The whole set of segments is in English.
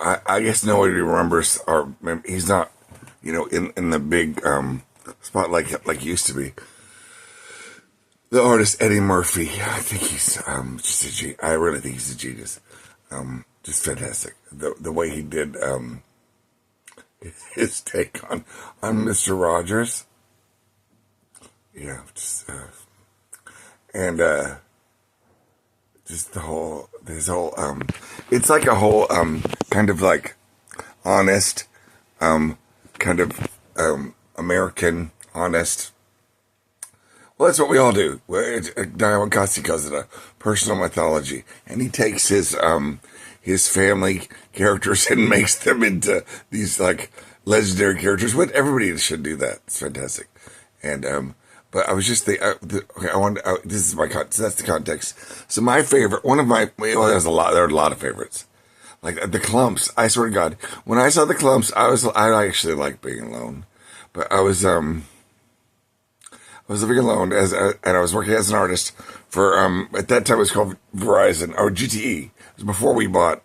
I guess nobody remembers, or he's not, in the big spotlight like he used to be. The artist Eddie Murphy, I think he's just a genius. I really think he's a genius. Just fantastic. The way he did his take on Mr. Rogers. Yeah, and just this whole it's like a whole kind of like honest kind of American honest. Well, that's what we all do. Diamond Costy calls it a personal mythology, and he takes his family characters and makes them into these like legendary characters. What everybody should do that. It's fantastic. And but I was just okay. I wanted. This is my so that's the context. So my favorite, one of my well, there's a lot. There are a lot of favorites. Like the Klumps. I swear to God, when I saw the Klumps, I actually liked being alone, but I was living alone and I was working as an artist for at that time it was called Verizon or GTE. It was before we bought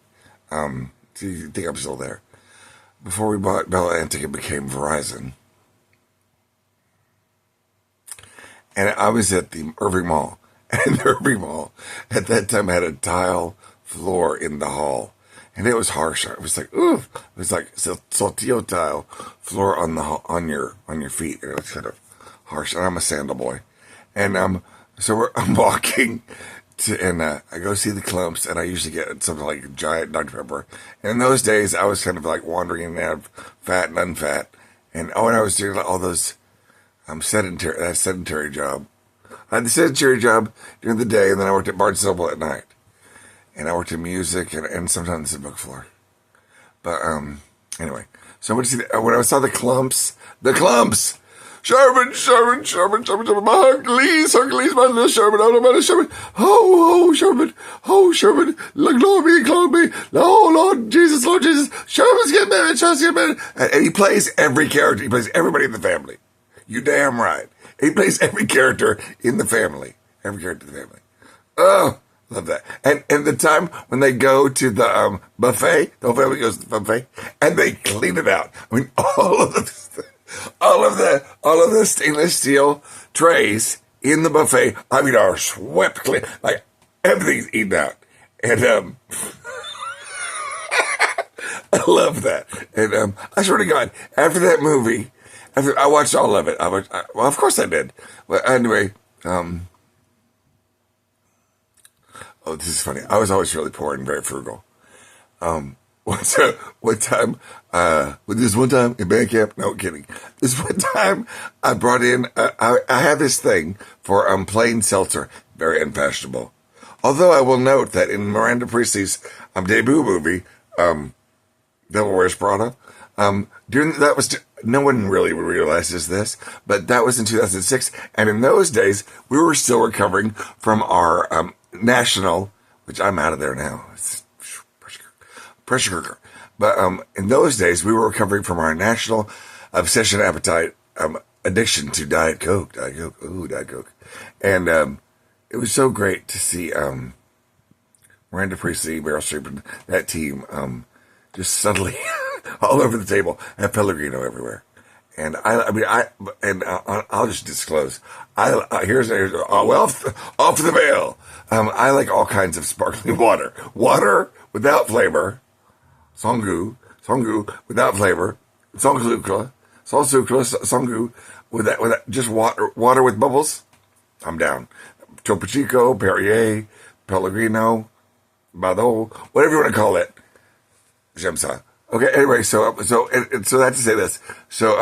do you think I'm still there? Before we bought Bell Atlantic, it became Verizon. And I was at the Irving Mall. And the Irving Mall at that time had a tile floor in the hall. And it was harsh. It was like, ooh, it was like saltillo tile floor on your feet. It was kind of harsh. And I'm a sandal boy. And so I'm walking and I go see the Klumps, and I usually get something like a giant Dr. Pepper. And in those days, I was kind of like wandering in and out of fat and unfat. And I was doing all those sedentary job. I had the sedentary job during the day, and then I worked at Barnes & Noble at night. And I worked in music and sometimes the book floor. But anyway, so when I saw the Klumps, Sherman, my Hercules, my little Sherman, my little Sherman, Sherman, look, Lord me, oh, Lord Jesus, Sherman's getting better, and he plays every character, he plays everybody in the family. You damn right. He plays every character in the family. Oh, love that. And the time when they go to the buffet, the whole family goes to the buffet, and they clean it out. I mean, all of the stainless steel trays in the buffet, I mean, are swept clean. Like, everything's eaten out. And I love that. And I swear to God, after that movie, I watched all of it. Well, of course I did. Well, anyway, oh, this is funny. I was always really poor and very frugal. One time in band camp, no kidding. This one time I brought in, I have this thing for plain seltzer, very unfashionable. Although I will note that in Miranda Priestley's debut movie, Devil Wears Prada, no one really realizes this, but that was in 2006. And in those days, we were still recovering from our national, which I'm out of there now. It's pressure cooker. But in those days, we were recovering from our national obsession, appetite, addiction to Diet Coke. Diet Coke. And it was so great to see Miranda Priestley, Meryl Streep, and that team just suddenly all over the table, have Pellegrino everywhere. And I'll just disclose. Here's off the veil. I like all kinds of sparkling water. Water without flavor. Songu without flavor. Songsucra, Songu with just water with bubbles. I'm down. Topo Chico, Perrier, Pellegrino, Bardot, whatever you want to call it. Gemsa. Okay, anyway, so that to say this. So,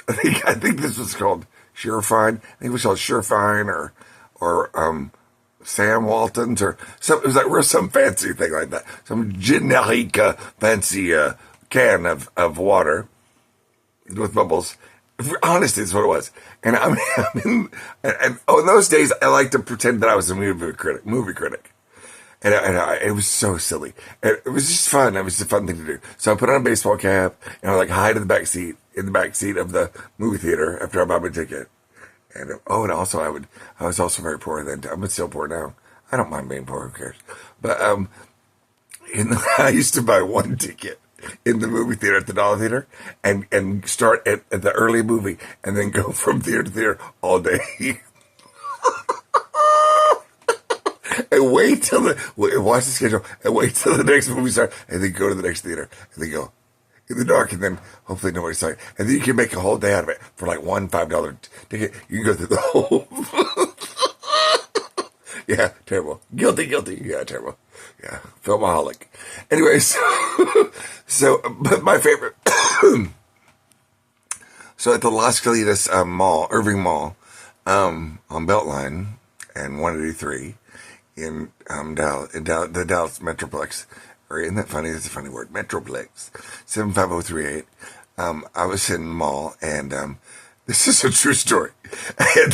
I think this was called Surefine. I think it was called Surefine or Sam Walton's or it was like some fancy thing like that. Some generic fancy can of water with bubbles. Honestly, it's what it was. And in those days, I liked to pretend that I was a movie critic. And it was so silly. And it was just fun. It was a fun thing to do. So I put on a baseball cap and I hide in the back seat of the movie theater after I bought my ticket. And also I was also very poor then. I'm still poor now. I don't mind being poor. Who cares? But I used to buy one ticket in the movie theater at the Dollar Theater and start at the early movie and then go from theater to theater all day. And wait till watch the schedule and wait till the next movie starts and then go to the next theater and then go in the dark and then hopefully nobody saw it. And then you can make a whole day out of it for like one $5 ticket. You can go through the whole. Yeah, terrible. Guilty. Yeah, terrible. Yeah, filmaholic. Anyway, but my favorite. So at the Las Colitas Mall, Irving Mall, on Beltline and 183 in the Dallas Metroplex. Or isn't that funny? That's a funny word. Metroplex 75038. I was in the mall, and this is a true story. And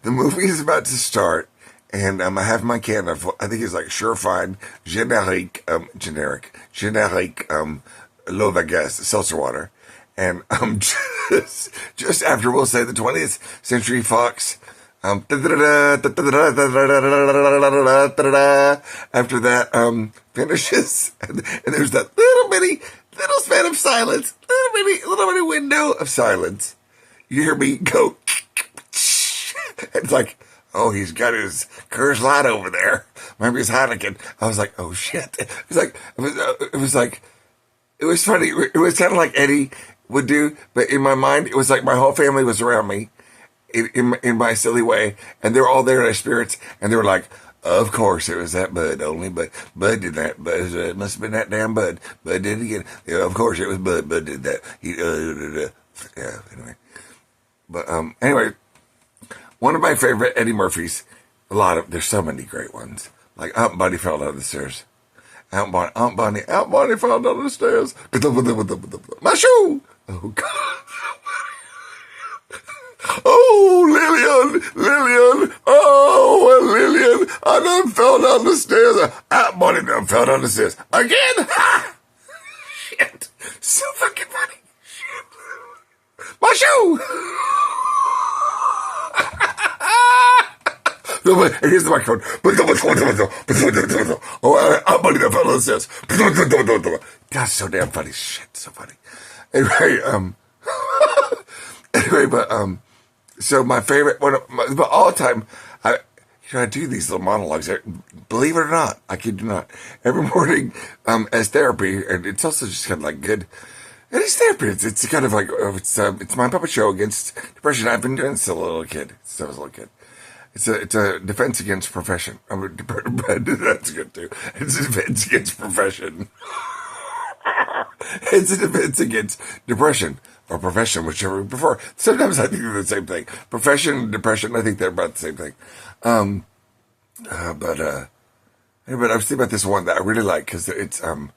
the movie is about to start. And I have my can of, I think it's like Surefine generic L'eau Vegas seltzer water. And just after, we'll say, the 20th Century Fox, after that finishes, and there's that little span of silence, little bitty window of silence. You hear me go, it's like, oh, he's got his Coors Light over there. Maybe his Heineken. I was like, oh shit. It was funny. It was kind of like Eddie would do, but in my mind, it was like my whole family was around me in my silly way, and they were all there in their spirits, and they were like, of course, it was that Bud only, but Bud did that. But it must have been that damn Bud. Bud did it again. Yeah, of course, it was Bud. Bud did that. Yeah, anyway. But, anyway. One of my favorite Eddie Murphys, there's so many great ones. Like Aunt Bonnie fell down the stairs. Aunt Bonnie fell down the stairs. My shoe! Oh, God. Oh, Lillian. Oh, Lillian. I done fell down the stairs. Aunt Bonnie done fell down the stairs. Again? Ha! Shit. So fucking funny. Shit. My shoe! And here's the microphone. Oh, I'm buddy that fellow says. That's so damn funny. Shit, so funny. So my favorite one of all time, I do these little monologues. Believe it or not, I kid you not. Every morning, as therapy, and it's also just kind of like good. It is therapy. It's kind of like, it's my puppet show against depression. I've been doing it since I was a little kid. It's a defense against profession. That's good too. It's a defense against profession. It's a defense against depression or profession, whichever you prefer. Sometimes I think they're the same thing. Profession and depression, I think they're about the same thing. But I was thinking about this one that I really like because it's and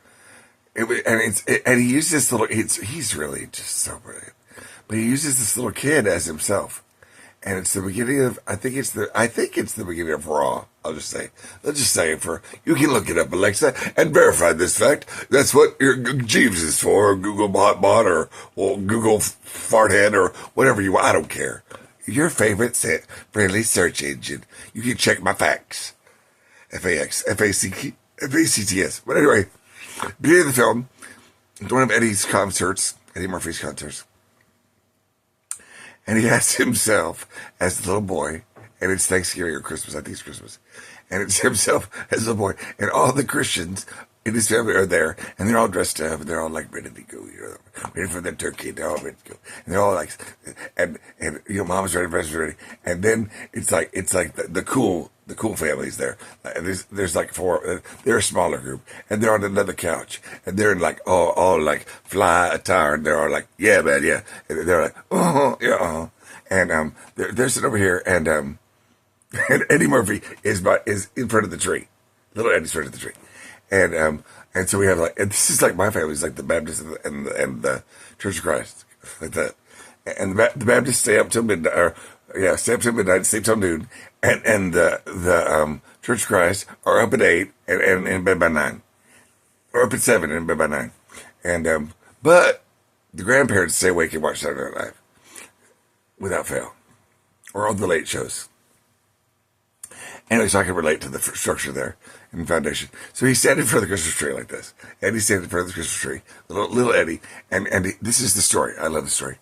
he uses this little. He's really just so brilliant, but he uses this little kid as himself. And it's the beginning of, I think it's the beginning of Raw. Let's just say you can look it up, Alexa, and verify this fact. That's what your Jeeves is for, or Google Bot, or Google Farthead, or whatever you want. I don't care. Your favorite friendly search engine. You can check my facts. F-A-X, F-A-C-T, F-A-C-T-S. But anyway, beginning of the film, one of Eddie Murphy's concerts. And he has himself as the little boy, and it's Thanksgiving or Christmas, I think it's Christmas, and it's himself as the boy, and all the Christians in his family are there, and they're all dressed up, and they're all like ready to go, ready for the turkey, and they're all ready to go, and they're all like, and mom's ready, breast's ready, and then it's like the cool families there. There's like four. They're a smaller group, and they're on another couch, and they're in like all like fly attire, and they're all like, yeah, man, yeah. And they're like, oh, yeah, and they're sitting over here, and Eddie Murphy is in front of the tree, little Eddie's in front of the tree, and so we have like, and this is like my family's like the Baptist and the Church of Christ, like that, and the Baptists stay up till midnight. Stay up till midnight, stay till noon, and the Church of Christ are up at 8 and in bed by 9, or up at 7 and in bed by 9, and but the grandparents stay awake and watch Saturday Night Live without fail, or all the late shows. Anyway, so I can relate to the structure there, in foundation. So he's standing in front of the Christmas tree like this. Eddie's standing in front of the Christmas tree, little Eddie, and this is the story. I love the story.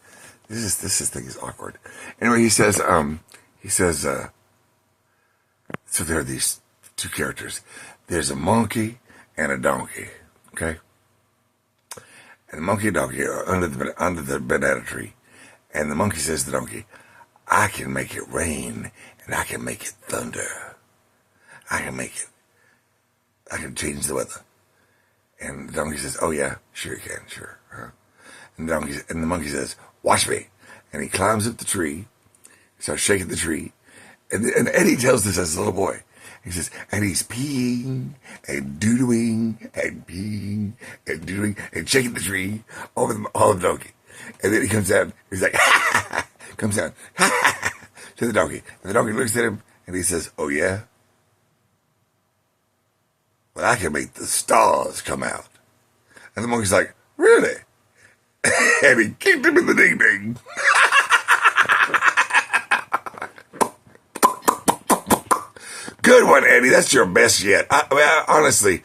This thing is awkward. Anyway, he says, so there are these two characters. There's a monkey and a donkey. Okay, and the monkey and donkey are under the banana tree, and the monkey says to the donkey, "I can make it rain, and I can make it thunder. I can change the weather." And the donkey says, "Oh yeah, sure you can, sure." And the monkey says, "Watch me." And he climbs up the tree, starts shaking the tree, and Eddie tells this as a little boy. He says, and he's peeing and doodling and peeing and doodling and shaking the tree over the donkey. And then he comes down, he's like, comes down, to the donkey. And the donkey looks at him and he says, "Oh yeah? Well, I can make the stars come out." And the monkey's like, "Really?" And he kicked him in the ding-ding. Good one, Eddie. That's your best yet. Honestly,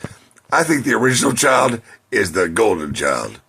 I think the original child is the golden child.